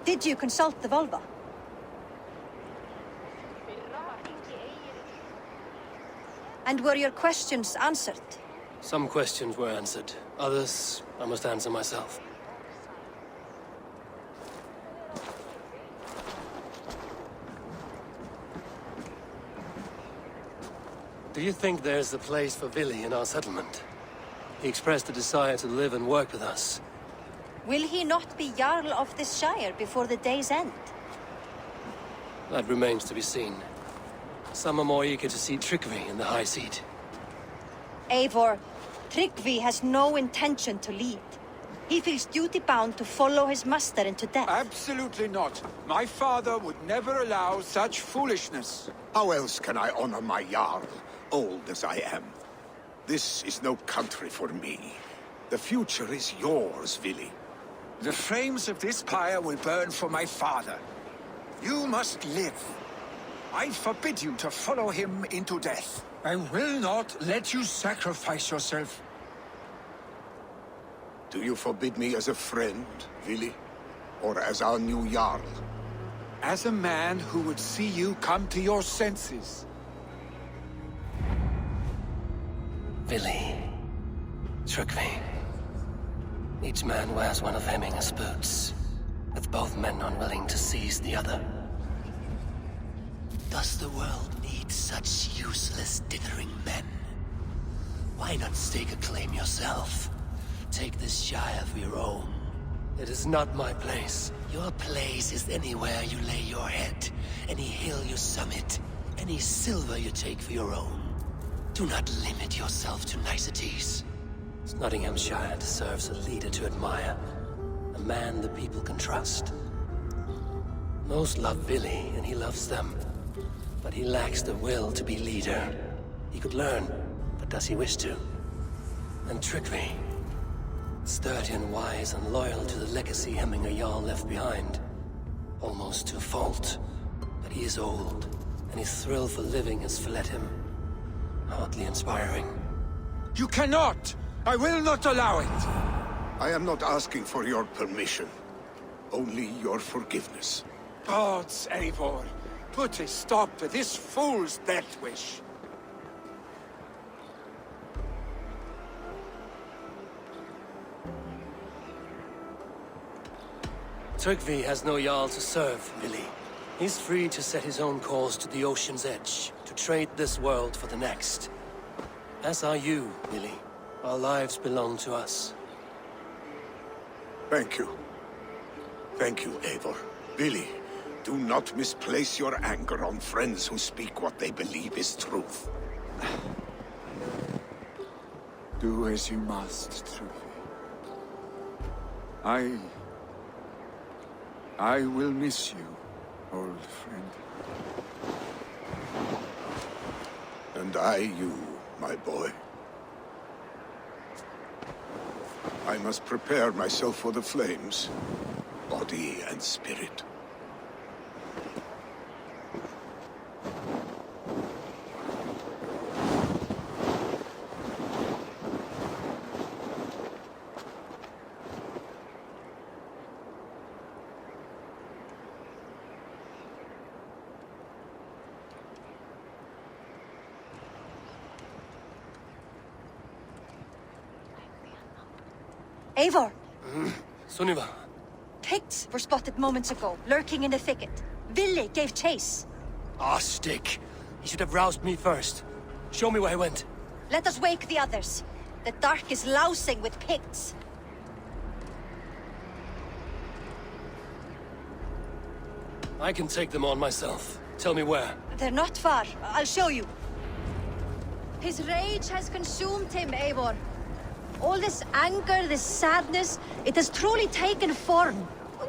Did you consult the Volva? And were your questions answered? Some questions were answered. Others, I must answer myself. Do you think there's a place for Vili in our settlement? He expressed a desire to live and work with us. Will he not be Jarl of this Shire before the day's end? That remains to be seen. Some are more eager to see Tryggvi in the high seat. Eivor, Tryggvi has no intention to lead. He feels duty-bound to follow his master into death. Absolutely not. My father would never allow such foolishness. How else can I honor my Jarl, old as I am? This is no country for me. The future is yours, Vili. The flames of this pyre will burn for my father. You must live. I forbid you to follow him into death. I will not let you sacrifice yourself. Do you forbid me as a friend, Vili? Or as our new Jarl? As a man who would see you come to your senses. Vili. Tryggvi. Each man wears one of Hemminger's boots, with both men unwilling to seize the other. Does the world need such useless, dithering men? Why not stake a claim yourself? Take this Shire for your own. It is not my place. Your place is anywhere you lay your head, any hill you summit, any silver you take for your own. Do not limit yourself to niceties. Nottinghamshire deserves a leader to admire, a man the people can trust. Most love Vili, and he loves them, but he lacks the will to be leader. He could learn, but does he wish to? And Tryggvi, sturdy and wise and loyal to the legacy Hemminger Jarl left behind, almost to a fault. But he is old, and his thrill for living has fled him. Hardly inspiring. You cannot! I will not allow it! I am not asking for your permission. Only your forgiveness. Gods, Eivor, put a stop to this fool's death wish. Tryggvi has no Jarl to serve, Vili. He's free to set his own course to the ocean's edge, to trade this world for the next. As are you, Vili. Our lives belong to us. Thank you. Thank you, Eivor. Vili, do not misplace your anger on friends who speak what they believe is truth. Do as you must, Tryggvi. I will miss you, old friend. And I you, my boy. I must prepare myself for the flames, body and spirit. Eivor, Sunniva. Picts were spotted moments ago, lurking in the thicket. Ville gave chase. Ah, stick. He should have roused me first. Show me where he went. Let us wake the others. The dark is lousing with Picts. I can take them on myself. Tell me where. They're not far. I'll show you. His rage has consumed him, Eivor. All this anger, this sadness, it has truly taken form.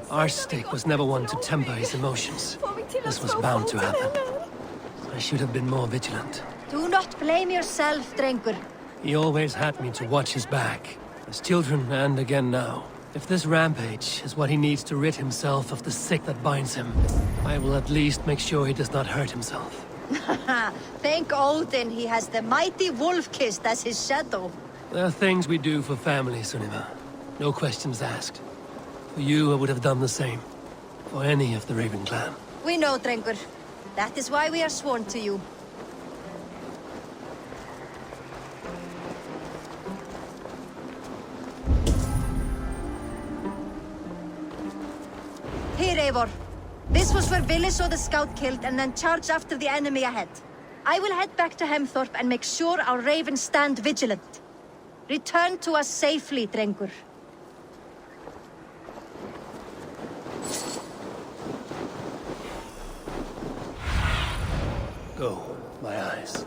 Our stick was never one to temper his emotions. This was bound to happen. I should have been more vigilant. Do not blame yourself, Drengur. He always had me to watch his back. As children and again now. If this rampage is what he needs to rid himself of the sick that binds him, I will at least make sure he does not hurt himself. Thank Odin he has the mighty Wolf-Kissed as his shadow. There are things we do for family, Sunniva. No questions asked. For you, I would have done the same. For any of the Raven clan. We know, Drengur. That is why we are sworn to you. Here, Eivor. This was where Ville saw the scout killed and then charged after the enemy ahead. I will head back to Hemthorpe and make sure our ravens stand vigilant. Return to us safely, Drengur. Go, my eyes.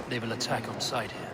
They will attack on sight here.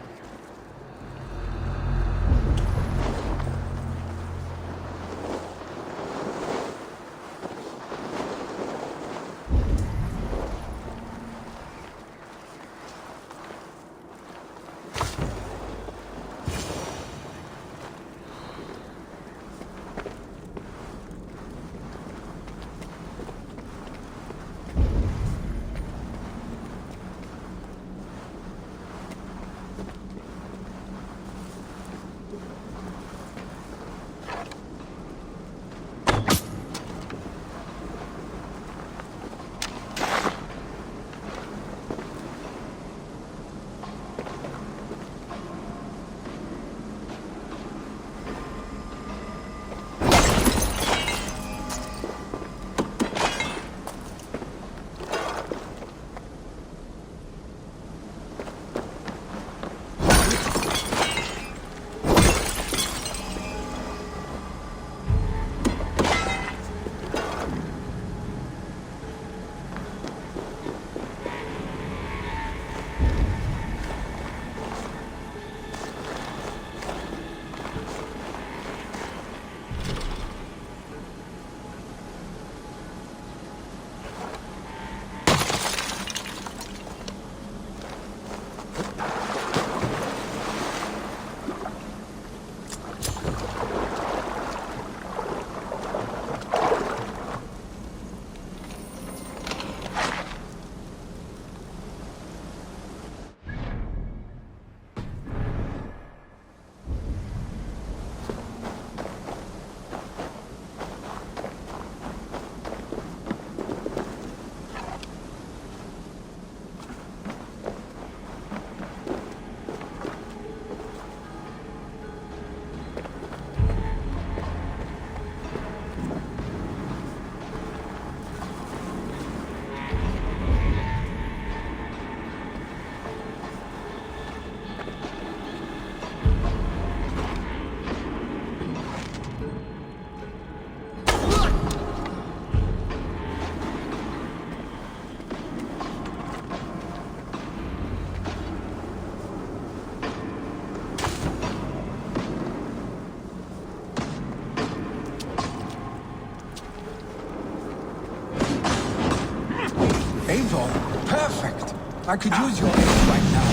Perfect. I could use your aid right now.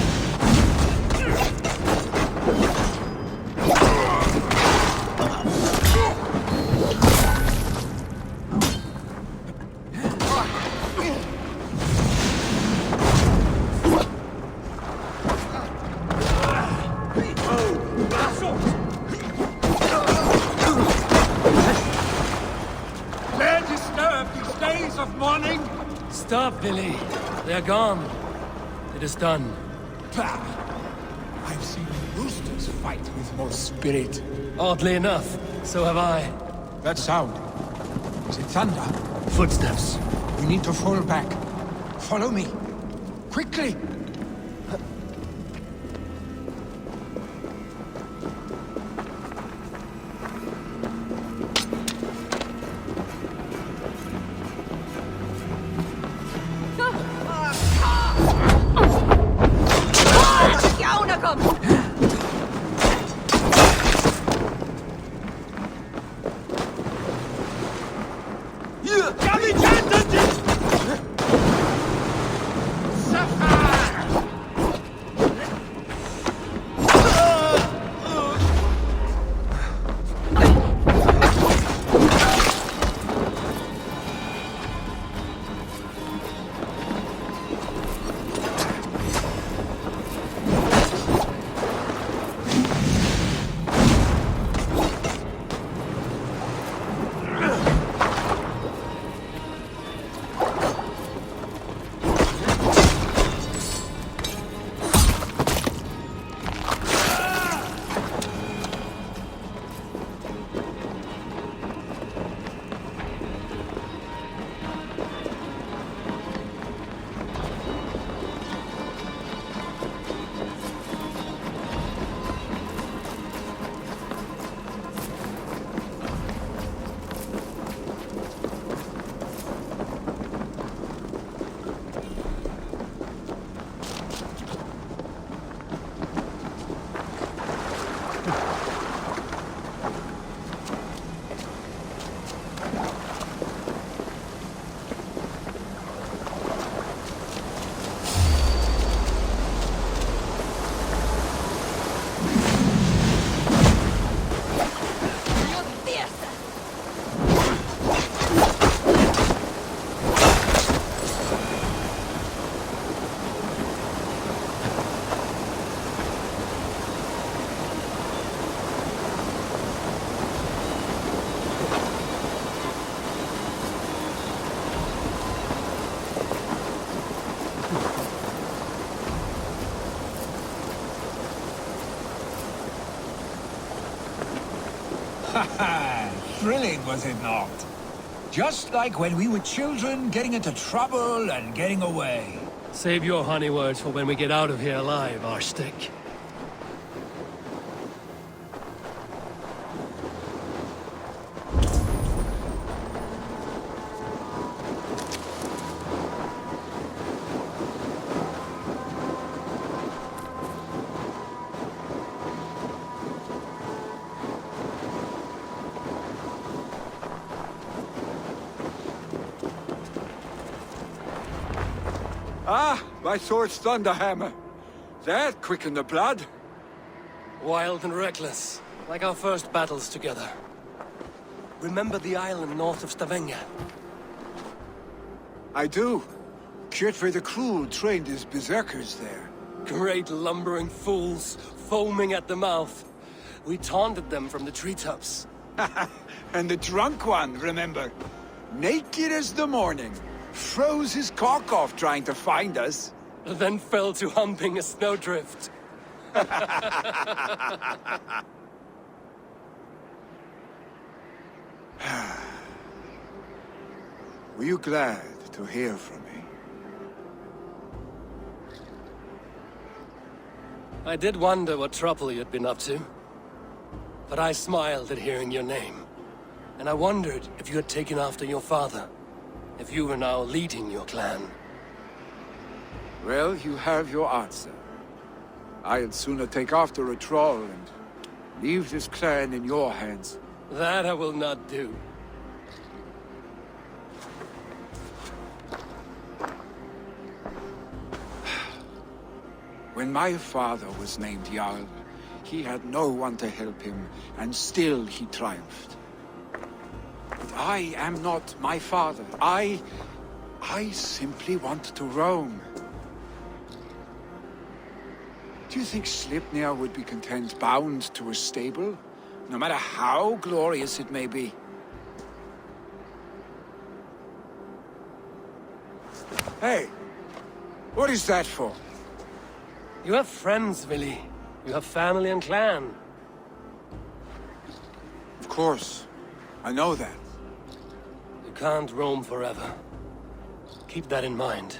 Dare disturb these days of mourning? Stop, Billy. They're gone. It is done. Bah! I've seen roosters fight with more spirit. Oddly enough, so have I. That sound. Is it thunder? Footsteps. We need to fall back. Follow me. Quickly! Thrilling, was it not? Just like when we were children, getting into trouble and getting away. Save your honey words for when we get out of here alive, Arstick. Ah, my sword's thunderhammer. That quickened the blood. Wild and reckless, like our first battles together. Remember the island north of Stavanger? I do. Kjotve the Cruel trained his berserkers there. Great lumbering fools, foaming at the mouth. We taunted them from the treetops. And the drunk one, remember? Naked as the morning. Froze his cock off trying to find us. Then fell to humping a snowdrift. Were you glad to hear from me? I did wonder what trouble you'd been up to. But I smiled at hearing your name. And I wondered if you had taken after your father. If you were now leading your clan. Well, you have your answer. I'd sooner take after a troll and leave this clan in your hands. That I will not do. When my father was named Jarl, he had no one to help him, and still he triumphed. But I am not my father. I simply want to roam. Do you think Sleipnir would be content bound to a stable, no matter how glorious it may be? Hey, what is that for? You have friends, Willy. You have family and clan. Of course, I know that. You can't roam forever. Keep that in mind.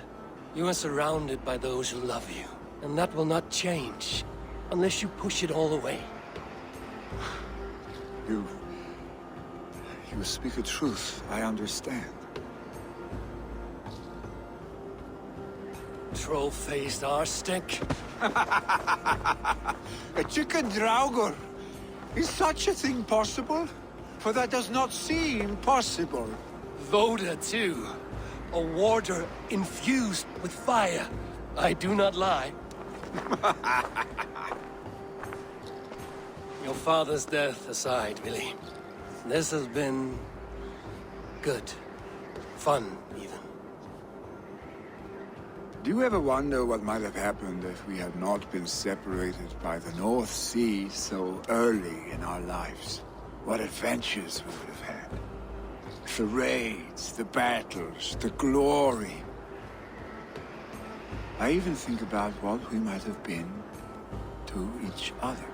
You are surrounded by those who love you, and that will not change unless you push it all away. You speak a truth, I understand. Troll-faced arstick. A chicken Draugr! Is such a thing possible? For that does not seem possible. Voda, too. A warder infused with fire. I do not lie. Your father's death aside, Willy. This has been... good. Fun, even. Do you ever wonder what might have happened if we had not been separated by the North Sea so early in our lives? What adventures we would have had. The raids, the battles, the glory. I even think about what we might have been to each other.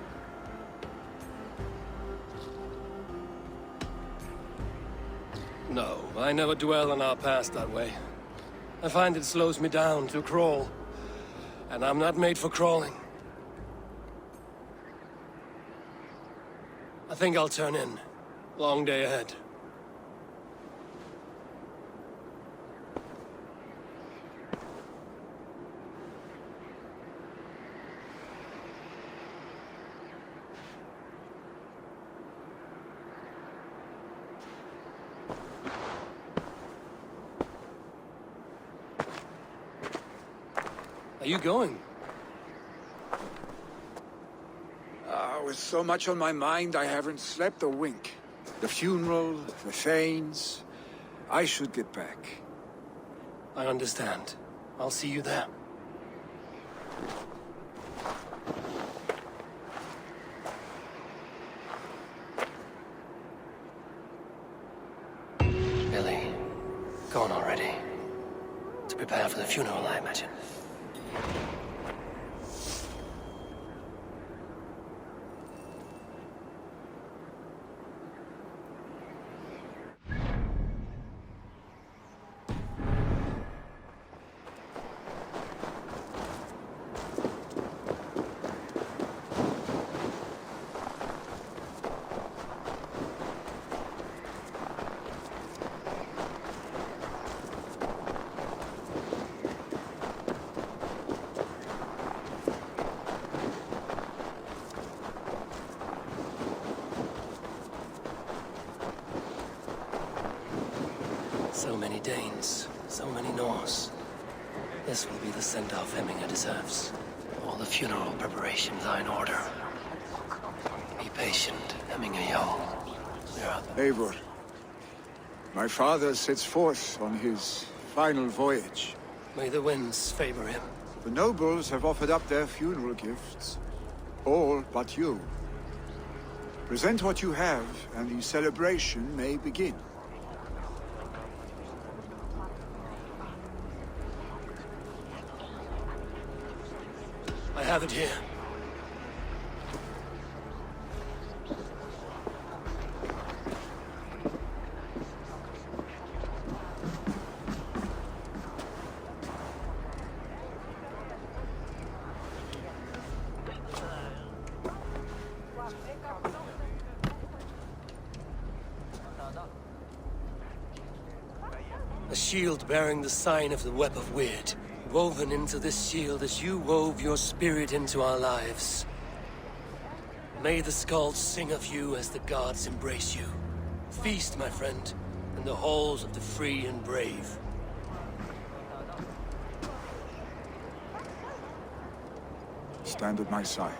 No, I never dwell on our past that way. I find it slows me down to crawl. And I'm not made for crawling. I think I'll turn in. Long day ahead. Are you going? With so much on my mind, I haven't slept a wink. The funeral, the Thanes... I should get back. I understand. I'll see you there. Billy, gone already. To prepare for the funeral, I imagine. So many Danes, so many Norse. This will be the send-off Hemminger deserves. All the funeral preparations are in order. Be patient, Hemminger Jarl. We're up. Eivor, my father sets forth on his final voyage. May the winds favor him. The nobles have offered up their funeral gifts. All but you. Present what you have, and the celebration may begin. I have it here. A shield bearing the sign of the Web of Weird. Woven into this shield as you wove your spirit into our lives. May the skulls sing of you as the gods embrace you. Feast, my friend, in the halls of the free and brave. stand at my side.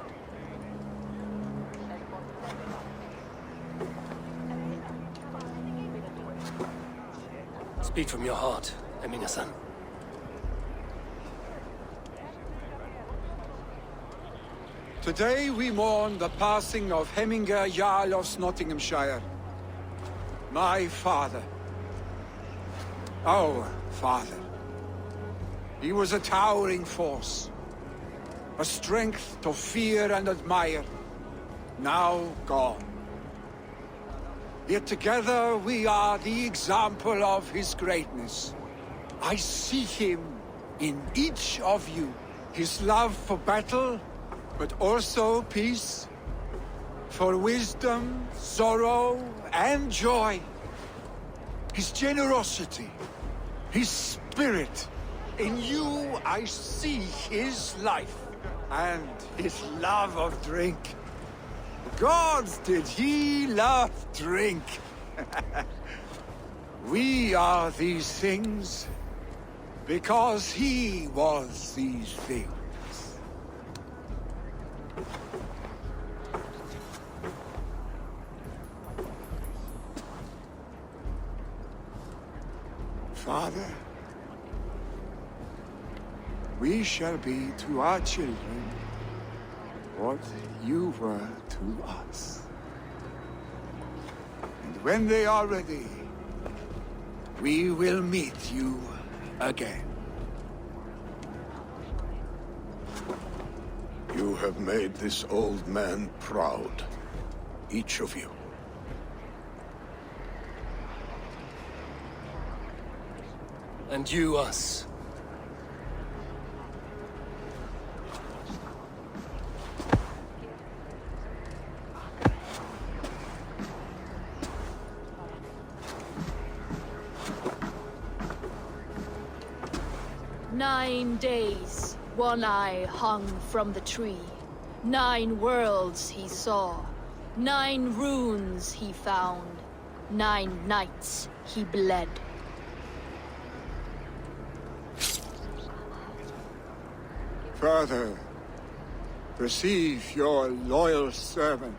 Speak from your heart, Emina-san. Today we mourn the passing of Hemminger Jarl of Nottinghamshire. My father. Our father. He was a towering force. A strength to fear and admire. Now gone. Yet together we are the example of his greatness. I see him in each of you. His love for battle, but also peace. For wisdom, sorrow, and joy. His generosity, his spirit. In you I see his life, and his love of drink. Gods, did he love drink! We are these things because he was these things. Father, we shall be to our children what you were to us. And when they are ready, we will meet you again. You have made this old man proud. Each of you. And you us. "9 days, One Eye hung from the tree. 9 worlds he saw. 9 runes he found. 9 nights he bled. Father, receive your loyal servant.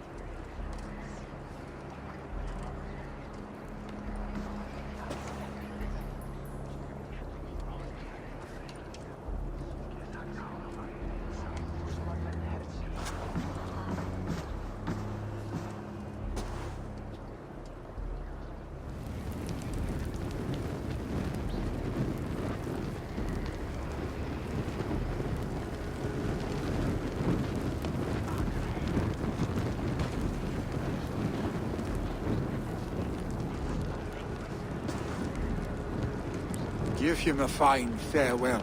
Give him a fine farewell.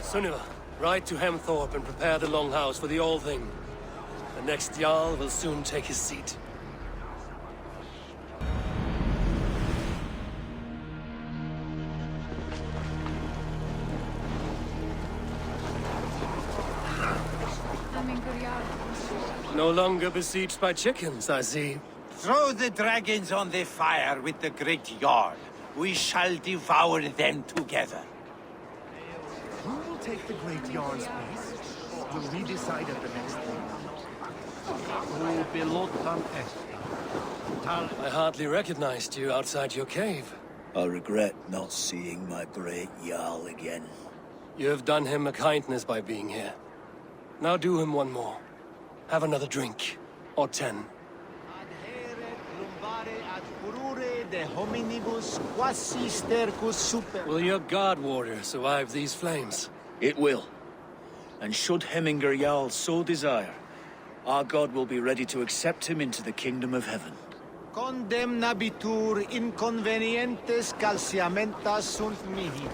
Sunniva, ride to Hemthorpe and prepare the Longhouse for the Old Thing. The next Jarl will soon take his seat. No longer besieged by chickens, I see. Throw the dragons on the fire with the great Jarl. We shall devour them together. Who will take the Great Jarl's place? Will we decide at the next thing? I hardly recognized you outside your cave. I regret not seeing my great Jarl again. You have done him a kindness by being here. Now do him one more. Have another drink. Or 10. Will your guard warrior survive these flames? It will. And should Hemminger Jarl so desire, our god will be ready to accept him into the kingdom of heaven. Condemnabitur inconvenientes calciamentas sunt mihi.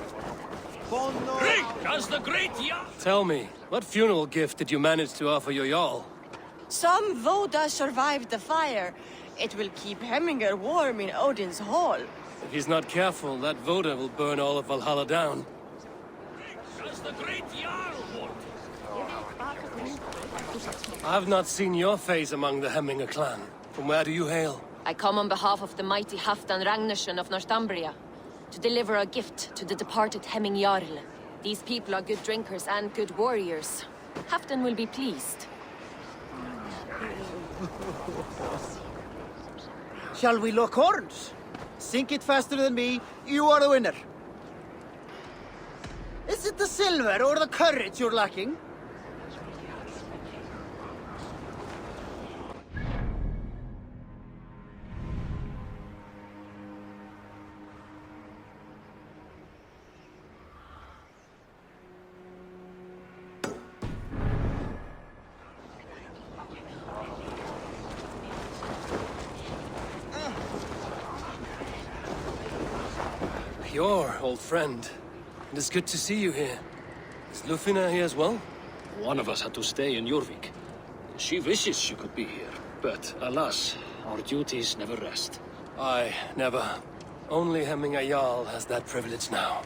Drink as the great Jarl! Tell me, what funeral gift did you manage to offer your Jarl? Some Voda survived the fire. It will keep Hemminger warm in Odin's hall. If he's not careful, that Voda will burn all of Valhalla down. As the Great Jarl would. I've not seen your face among the Hemminger clan. From where do you hail? I come on behalf of the mighty Halfdan Ragnarsson of Northumbria to deliver a gift to the departed Hemming Jarl. These people are good drinkers and good warriors. Halfdan will be pleased. Shall we lock horns? Sink it faster than me, you are the winner. Is it the silver or the courage you're lacking? Your old friend. It is good to see you here. Is Lufina here as well? One of us had to stay in Jorvik. She wishes she could be here, but alas, our duties never rest. Aye, never. Only Hemminger Jarl has that privilege now.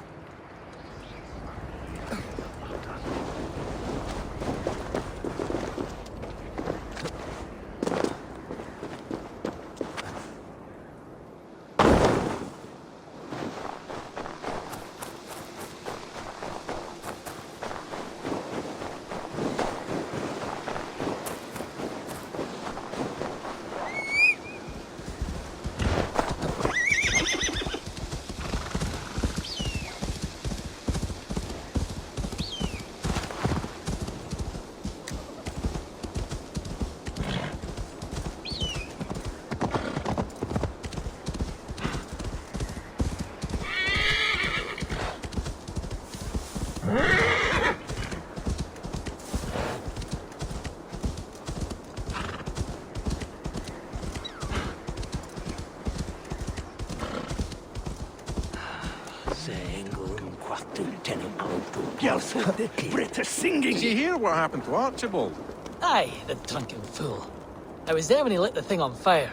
Did you hear what happened to Archibald? Aye, the drunken fool. I was there when he lit the thing on fire.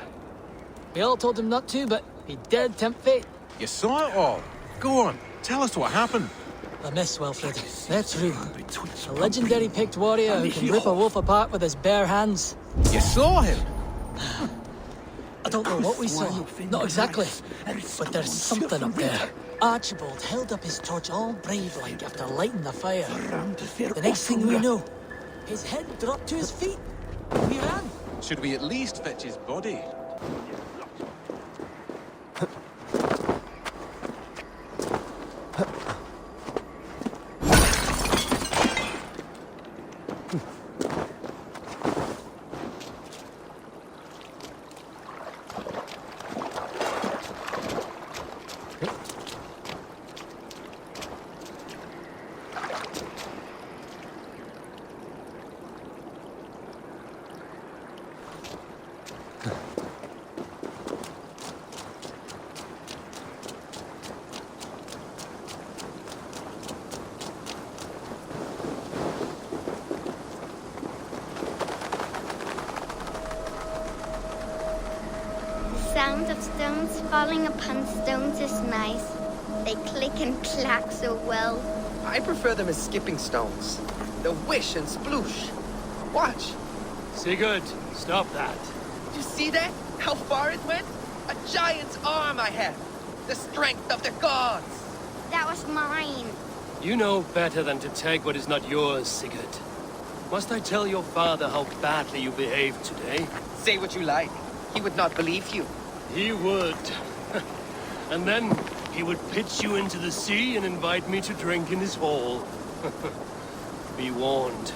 We all told him not to, but he dared tempt fate. You saw it all. Go on, tell us what happened. A miss, Wilfred. That's true. A legendary picked warrior who can rip a wolf apart with his bare hands. You saw him? I don't know what we saw. Not exactly. But there's something up there. Archibald held up his torch all brave-like after lighting the fire. The next thing we know, his head dropped to his feet. We ran. Should we at least fetch his body? Sound of stones falling upon stones is nice. They click and clack so well. I prefer them as skipping stones. The whish and sploosh. Watch. Sigurd, stop that. Did you see that? How far it went? A giant's arm I have. The strength of the gods. That was mine. You know better than to take what is not yours, Sigurd. Must I tell your father how badly you behaved today? Say what you like. He would not believe you. He would. And then he would pitch you into the sea and invite me to drink in his hall. Be warned.